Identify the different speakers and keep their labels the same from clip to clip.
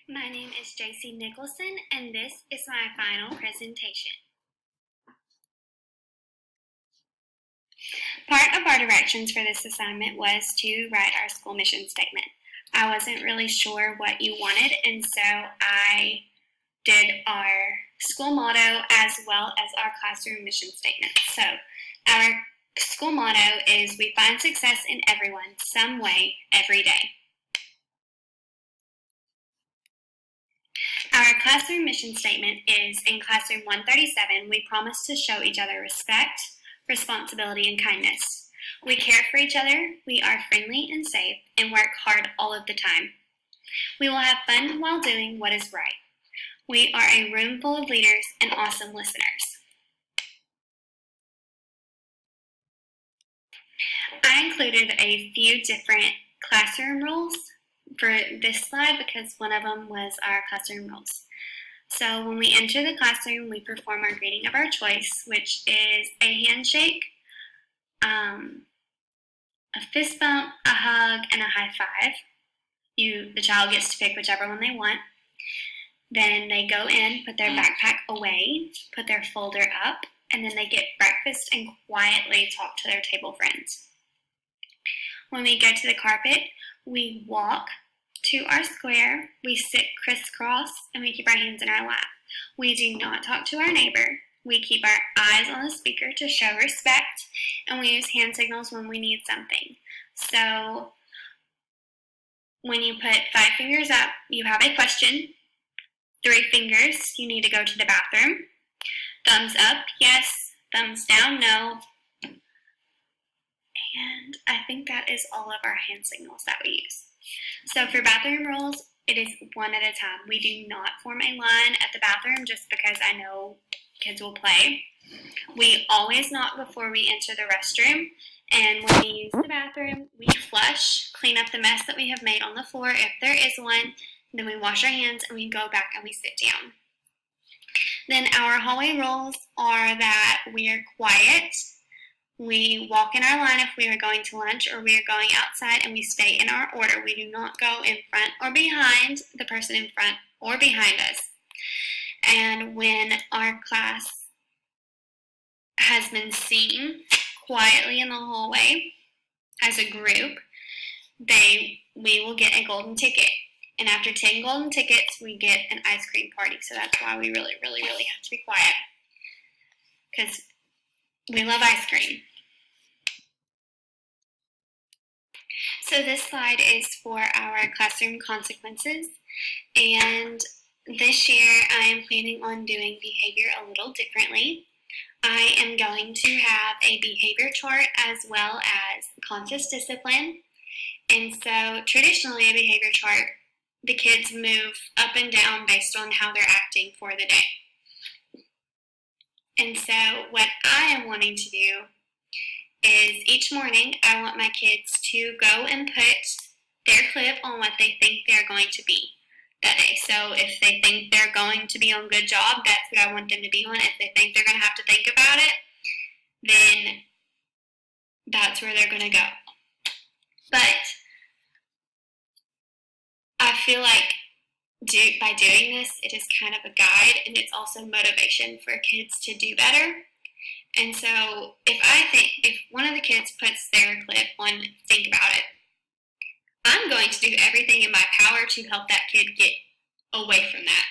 Speaker 1: My name is JC Nicholson, and this is my final presentation. Part of our directions for this assignment was to write our school mission statement. I wasn't really sure what you wanted, and so I did our school motto as well as our classroom mission statement. So our school motto is, "We find success in everyone, some way, every day." Our classroom mission statement is, in classroom 137, we promise to show each other respect, responsibility, and kindness. We care for each other, we are friendly and safe, and work hard all of the time. We will have fun while doing what is right. We are a room full of leaders and awesome listeners. I included a few different classroom rules for this slide because one of them was our classroom rules. So when we enter the classroom, we perform our greeting of our choice, which is a handshake, a fist bump, a hug, and a high five. The child gets to pick whichever one they want. Then they go in, put their backpack away, put their folder up, and then they get breakfast and quietly talk to their table friends. When we go to the carpet, we walk to our square, we sit crisscross, and we keep our hands in our lap. We do not talk to our neighbor. We keep our eyes on the speaker to show respect, and we use hand signals when we need something. So when you put 5 fingers up, you have a question. 3 fingers, you need to go to the bathroom. Thumbs up, yes. Thumbs down, no. And I think that is all of our hand signals that we use. So for bathroom rules, it is one at a time. We do not form a line at the bathroom just because I know kids will play. We always knock before we enter the restroom, and when we use the bathroom, we flush, clean up the mess that we have made on the floor if there is one, then we wash our hands and we go back and we sit down. Then our hallway rules are that we are quiet. We walk in our line if we are going to lunch or we are going outside, and we stay in our order. We do not go in front or behind the person in front or behind us. And when our class has been seen quietly in the hallway as a group, we will get a golden ticket. And after 10 golden tickets, we get an ice cream party. So that's why we really, really, really have to be quiet, because we love ice cream. So this slide is for our classroom consequences, and this year I am planning on doing behavior a little differently. I am going to have a behavior chart as well as conscious discipline. And so traditionally a behavior chart, the kids move up and down based on how they're acting for the day. And so what I am wanting to do is each morning I want my kids to go and put their clip on what they think they're going to be that day. So if they think they're going to be on good job, that's what I want them to be on. If they think they're going to have to think about it, then that's where they're going to go. But I feel like by doing this, it is kind of a guide, and it's also motivation for kids to do better. And so if one of the kids puts their clip on think about it, I'm going to do everything in my power to help that kid get away from that.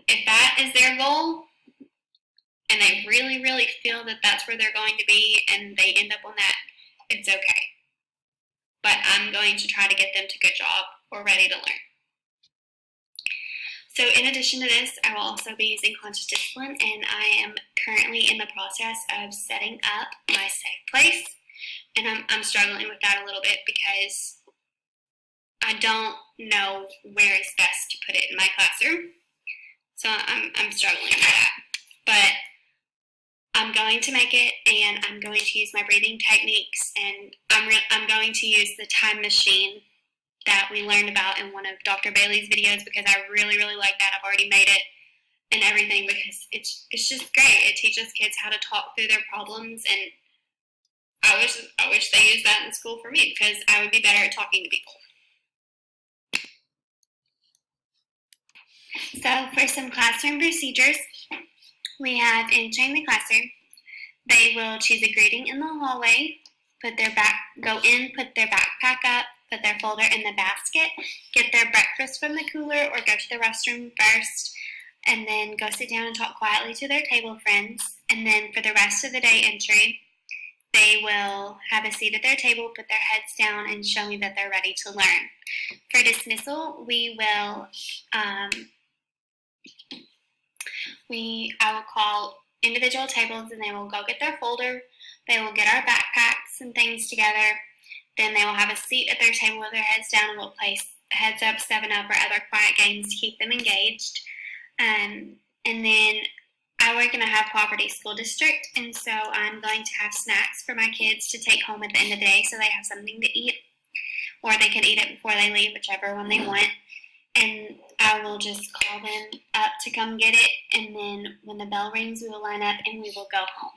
Speaker 1: If that is their goal, and they really, really feel that that's where they're going to be, and they end up on that, it's okay. But I'm going to try to get them to good job or ready to learn. So in addition to this, I will also be using conscious discipline, and I am currently in the process of setting up my safe place. And I'm struggling with that a little bit because I don't know where is best to put it in my classroom. So I'm struggling with that. But I'm going to make it, and I'm going to use my breathing techniques, and I'm going to use the time machine that we learned about in one of Dr. Bailey's videos, because I really, really like that. I've already made it and everything because it's just great. It teaches kids how to talk through their problems, and I wish they used that in school for me, because I would be better at talking to people. So for some classroom procedures, we have entering the classroom. They will choose a greeting in the hallway, go in, put their backpack up, put their folder in the basket, get their breakfast from the cooler or go to the restroom first, and then go sit down and talk quietly to their table friends. And then for the rest of the day entry, they will have a seat at their table, put their heads down, and show me that they're ready to learn. For dismissal, I will call individual tables and they will go get their folder. They will get our backpacks and things together. Then they will have a seat at their table with their heads down and we'll play Heads Up, 7-Up, or other quiet games to keep them engaged. And then I work in a High Poverty School District, and so I'm going to have snacks for my kids to take home at the end of the day so they have something to eat, or they can eat it before they leave, whichever one they want. And I will just call them up to come get it, and then when the bell rings, we will line up and we will go home.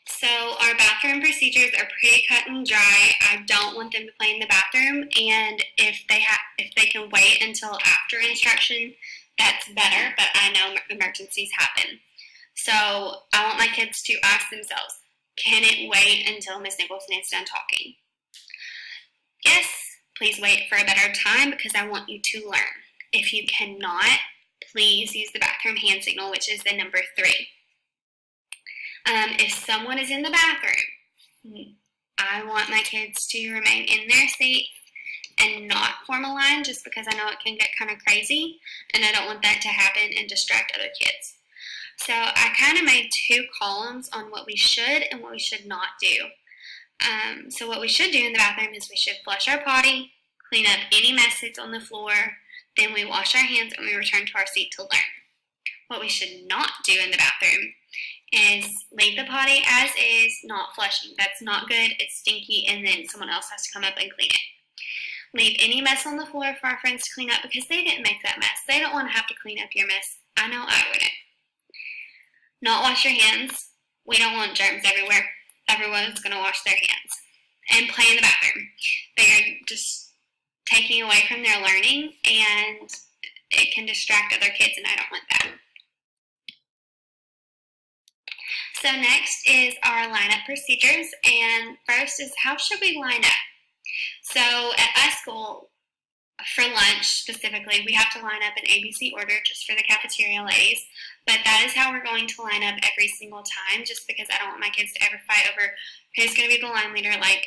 Speaker 1: So our bathroom procedures are pretty cut and dry. I don't want them to play in the bathroom, and if they can wait until after instruction, that's better, but I know emergencies happen. So I want my kids to ask themselves, can it wait until Miss Nicholson is done talking? Yes, please wait for a better time because I want you to learn. If you cannot, please use the bathroom hand signal, which is the number 3. If someone is in the bathroom, I want my kids to remain in their seat and not form a line just because I know it can get kind of crazy and I don't want that to happen and distract other kids. So I kind of made 2 columns on what we should and what we should not do. So what we should do in the bathroom is we should flush our potty, clean up any mess that's on the floor, then we wash our hands and we return to our seat to learn. What we should not do in the bathroom is leave the potty as is, not flushing. That's not good, it's stinky, and then someone else has to come up and clean it. Leave any mess on the floor for our friends to clean up because they didn't make that mess. They don't want to have to clean up your mess. I know I wouldn't. Not wash your hands. We don't want germs everywhere. Everyone's going to wash their hands. And play in the bathroom. They are just taking away from their learning, and it can distract other kids, and I don't want that. So next is our lineup procedures, and first is how should we line up? So at my school, for lunch specifically, we have to line up in ABC order just for the cafeteria ladies, but that is how we're going to line up every single time just because I don't want my kids to ever fight over who's going to be the line leader. Like,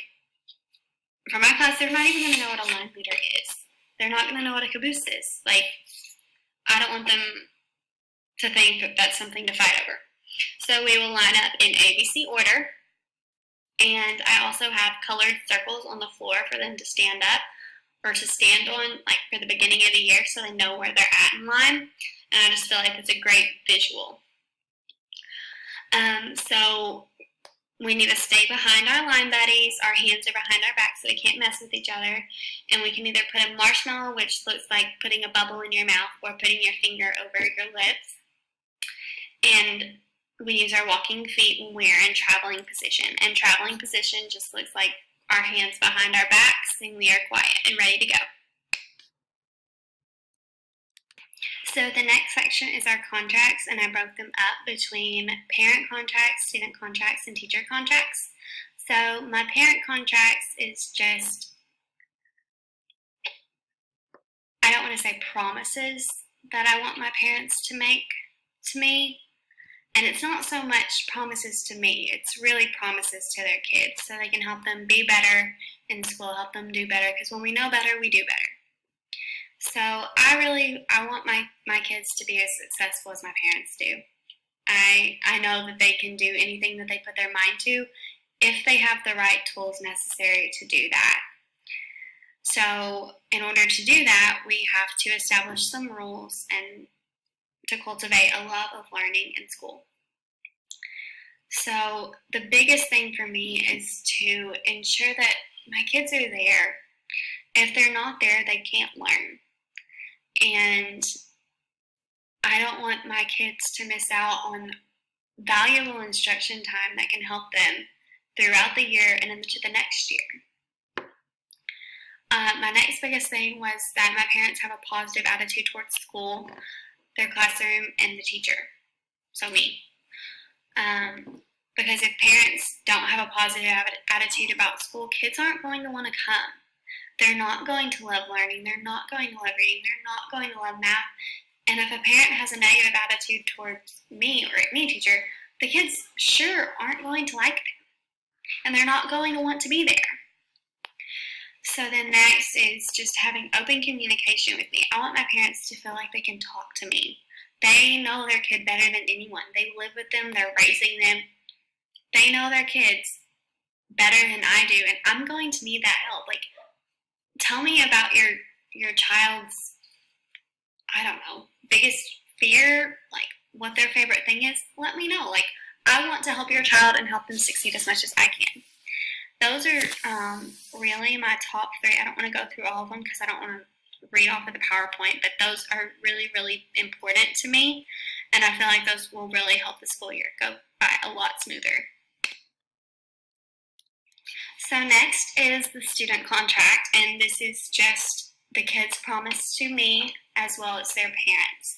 Speaker 1: for my class, they're not even going to know what a line leader is. They're not going to know what a caboose is. Like, I don't want them to think that that's something to fight over. So we will line up in ABC order, and I also have colored circles on the floor for them to stand up or to stand on, like for the beginning of the year, so they know where they're at in line, and I just feel like it's a great visual. So we need to stay behind our line buddies. Our hands are behind our backs so they can't mess with each other, and we can either put a marshmallow, which looks like putting a bubble in your mouth, or putting your finger over your lips, and we use our walking feet when we're in traveling position. And traveling position just looks like our hands behind our backs and we are quiet and ready to go. So the next section is our contracts, and I broke them up between parent contracts, student contracts, and teacher contracts. So my parent contracts is just, I don't want to say promises that I want my parents to make to me. And it's not so much promises to me, it's really promises to their kids so they can help them be better in school, help them do better, because when we know better, we do better. So I want my kids to be as successful as my parents do. I know that they can do anything that they put their mind to if they have the right tools necessary to do that. So in order to do that, we have to establish some rules and to cultivate a love of learning in school. So the biggest thing for me is to ensure that my kids are there. If they're not there, they can't learn. And I don't want my kids to miss out on valuable instruction time that can help them throughout the year and into the next year. My next biggest thing was that my parents have a positive attitude towards school, their classroom, and the teacher. So me. Because if parents don't have a positive attitude about school, kids aren't going to want to come. They're not going to love learning. They're not going to love reading. They're not going to love math. And if a parent has a negative attitude towards me or me, teacher, the kids sure aren't going to like them. And they're not going to want to be there. So then next is just having open communication with me. I want my parents to feel like they can talk to me. They know their kid better than anyone. They live with them. They're raising them. They know their kids better than I do. And I'm going to need that help. Like, tell me about your child's, I don't know, biggest fear, like what their favorite thing is. Let me know. Like, I want to help your child and help them succeed as much as I can. Those are really my top 3. I don't want to go through all of them because I don't want to read off of the PowerPoint, but those are really, really important to me, and I feel like those will really help the school year go by a lot smoother. So next is the student contract, and this is just the kids' promise to me as well as their parents.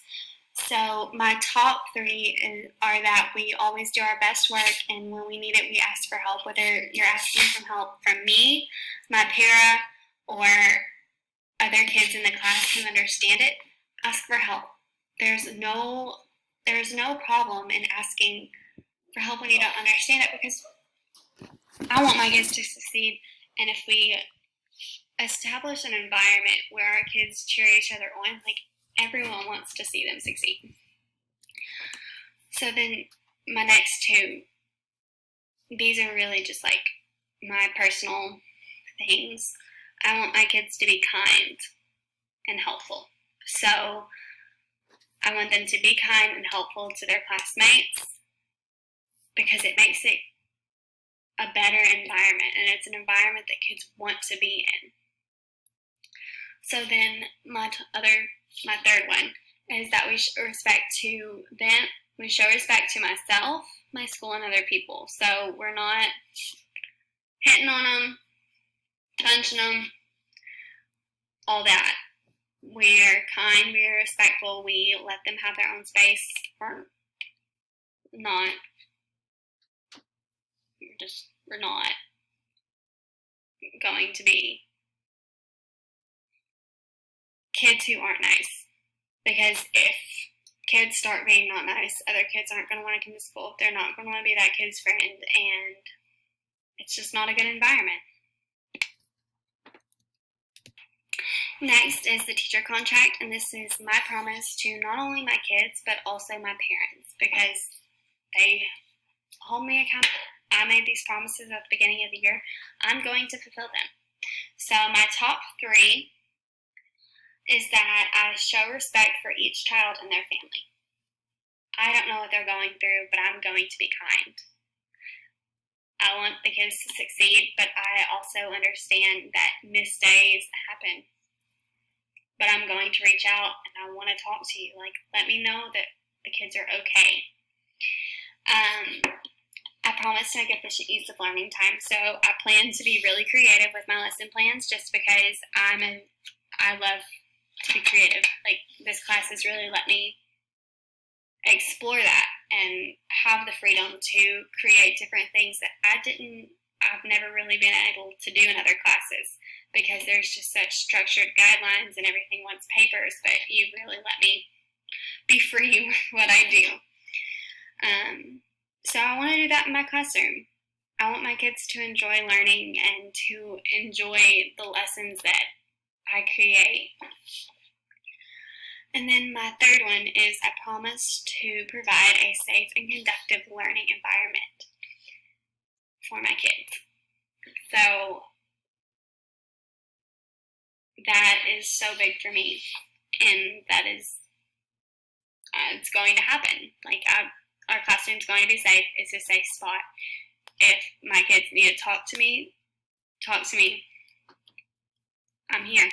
Speaker 1: So my top 3 are that we always do our best work, and when we need it, we ask for help. Whether you're asking for help from me, my para, or other kids in the class who understand it, ask for help. There's no problem in asking for help when you don't understand it, because I want my kids to succeed, and if we establish an environment where our kids cheer each other on, like, everyone wants to see them succeed. So then my next 2, these are really just like my personal things. I want my kids to be kind and helpful. So I want them to be kind and helpful to their classmates because it makes it a better environment, and it's an environment that kids want to be in. So then my 3rd one is that we show respect to them. We show respect to myself, my school, and other people. So we're not hitting on them, punching them, all that. We're kind, we're respectful, we let them have their own space. We're not going to be kids who aren't nice. Because if kids start being not nice, other kids aren't going to want to come to school. They're not going to want to be that kid's friend, and it's just not a good environment. Next is the teacher contract, and this is my promise to not only my kids, but also my parents, because they hold me accountable. I made these promises at the beginning of the year. I'm going to fulfill them. So my top 3 is that I show respect for each child and their family. I don't know what they're going through, but I'm going to be kind. I want the kids to succeed, but I also understand that missed days happen. But I'm going to reach out, and I want to talk to you. Like, let me know that the kids are okay. I promise to make efficient use of learning time, so I plan to be really creative with my lesson plans just because I love to be creative. Like, this class has really let me explore that and have the freedom to create different things that I've never really been able to do in other classes because there's just such structured guidelines and everything wants papers, but you really let me be free with what I do. So I want to do that in my classroom. I want my kids to enjoy learning and to enjoy the lessons that I create. And then my 3rd one is I promise to provide a safe and conducive learning environment for my kids. So that is so big for me, and that is, it's going to happen. Like, our classroom's going to be safe. It's a safe spot. If my kids need to talk to me. I'm here.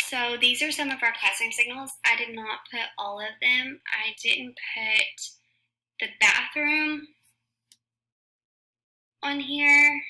Speaker 1: So these are some of our classroom signals. I did not put all of them. I didn't put the bathroom on here.